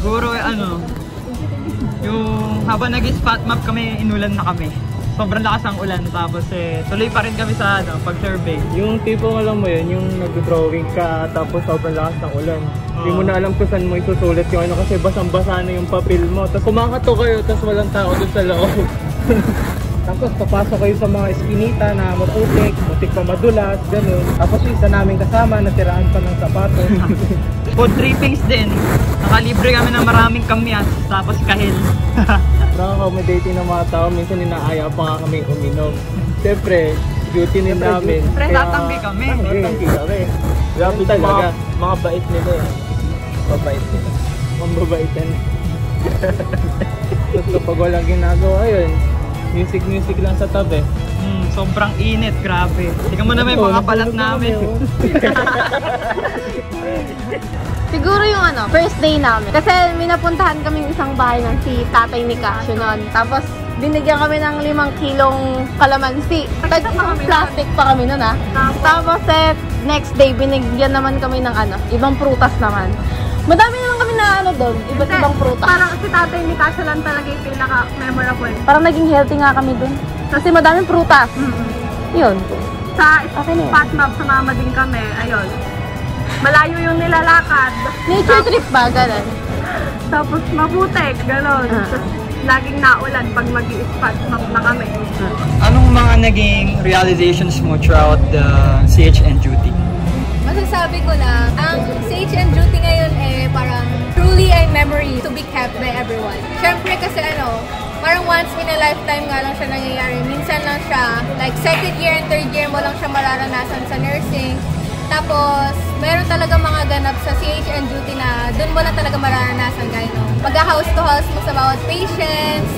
Siguro ano, yung habang nag-spot map kami, inulan na kami. Sobrang lakas ang ulan, tapos tuloy pa rin kami sa pag-survey. Yung tipo alam mo yun, yung nag-drawing ka tapos sobrang lakas ng ulan. Hindi mo na alam kung saan mo isusulat yung ano kasi basang-basa na yung papel mo. Tapos kumakato kayo, tapos walang tao doon sa loob. Tapos papasok kayo sa mga eskinita na maputik, mutik pa madulas, gano'n. Tapos yung isa namin kasama, natiraan pa ng sapatos. Food trippings din. Nakalibre kami ng maraming kamyas, tapos kahil. Nakaka-accommodating ng mga tao, minsan inaaya pa nga kami uminom. Siyempre, duty din namin. Siyempre, tatanggi kami. Tatanggi kami. Grabe talaga. Mga bait nila eh. Mabait nila. Mambabaitan. Tapos kapag walang ginagawa yun, music lang sa tabi. Sobrang init, grabe. Tingnan mo naman yung mga balat namin. Siguro yung first day namin. Kasi may napuntahan kaming isang bahay ng si tatay ni Casio noon. Tapos binigyan kami ng 5 kilong kalamansi. Plastic pa kami noon Tapos next day binigyan naman kami ng ibang prutas naman. Madami naman kami na doon, iba't ibang prutas. Parang si tatay ni Casio lang talaga yung pinaka-memorable. Parang naging healthy nga kami doon. Kasi madaming prutas. Yun. Sa spot map, sumama din kami. Ayun. Malayo yung nilalakad. Nature trip ba? Ganun. Tapos maputek, gano'n. Laging naulan pag mag-i-spot map na kami. Anong mga naging realizations mo throughout the CHN duty? Masasabi ko lang, ang CHN duty ngayon parang truly a memory to be kept by everyone. Siyempre kasi parang once in a lifetime nga lang siya nangyayari. Minsan lang siya, like second year and third year mo lang siya mararanasan sa nursing. Tapos, meron talaga mga ganap sa CHN duty na doon mo lang talaga mararanasan gaya mag-house to house mo sa bawat patients,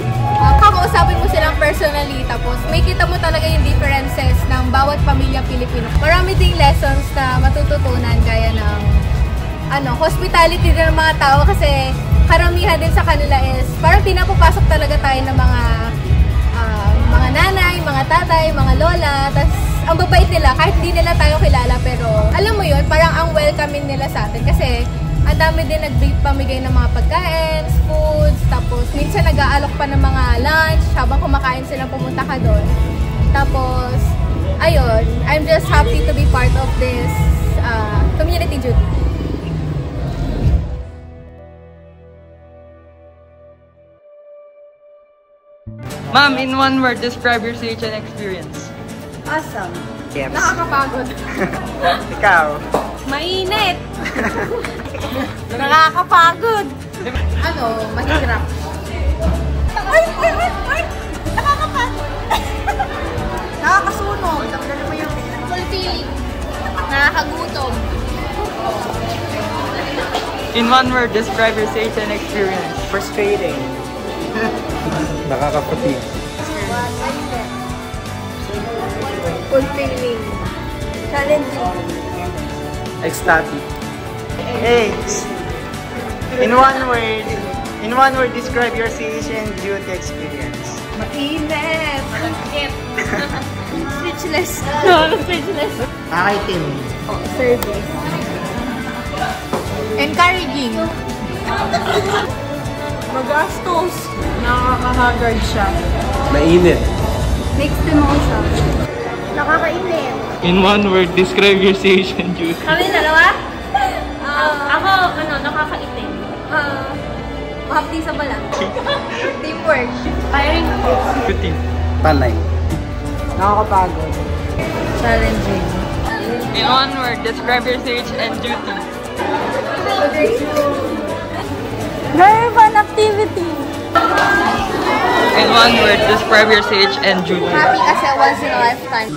kakausapin mo silang personally, tapos may kita mo talaga yung differences ng bawat pamilya Pilipino. Marami ding lessons na matututunan gaya ng hospitality din ng mga tao kasi karamihan din sa kanila is parang pinapapasok talaga tayo ng mga nanay, mga tatay, mga lola, tapos ang babait nila kahit hindi nila tayo kilala pero alam mo yun, parang ang welcoming nila sa atin kasi ang dami din nagpamigay ng mga pagkain, foods, tapos minsan nag-aalok pa ng mga lunch habang kumakain silang pumunta ka doon. Tapos, ayun, I'm just happy to be part of this community duty. Ma'am, in one word, describe your CHN experience. Awesome. Yes. Nakakapagod. Ikaw? Mainit. Nakakapagod. Mahirap. Ay! Nakakapagod. Nakakasunog. Fulfilling. Nakakagutom. In one word, describe your CHN experience. Frustrating. Nakaka-fatigue. Fulfilling. Challenging. Ecstatic. Hey, in one word, describe your CHN duty experience. Mainit. Speechless. Speechless. Nakakaitim. Service. Encouraging. Magastos. Nakakahagard siya. Mainit. Mixed emotion. Nakakainit. In one word, describe your CHN duty. Kami dalawa? Ako, nakakaitim. Mahapdi sa balang. Teamwork. Tiring. Routine. Panay. Nakakapagod. Challenging. In one word, describe your CHN duty. Very fun activity. In one word, describe your CHN duty. Happy kasi once in a lifetime.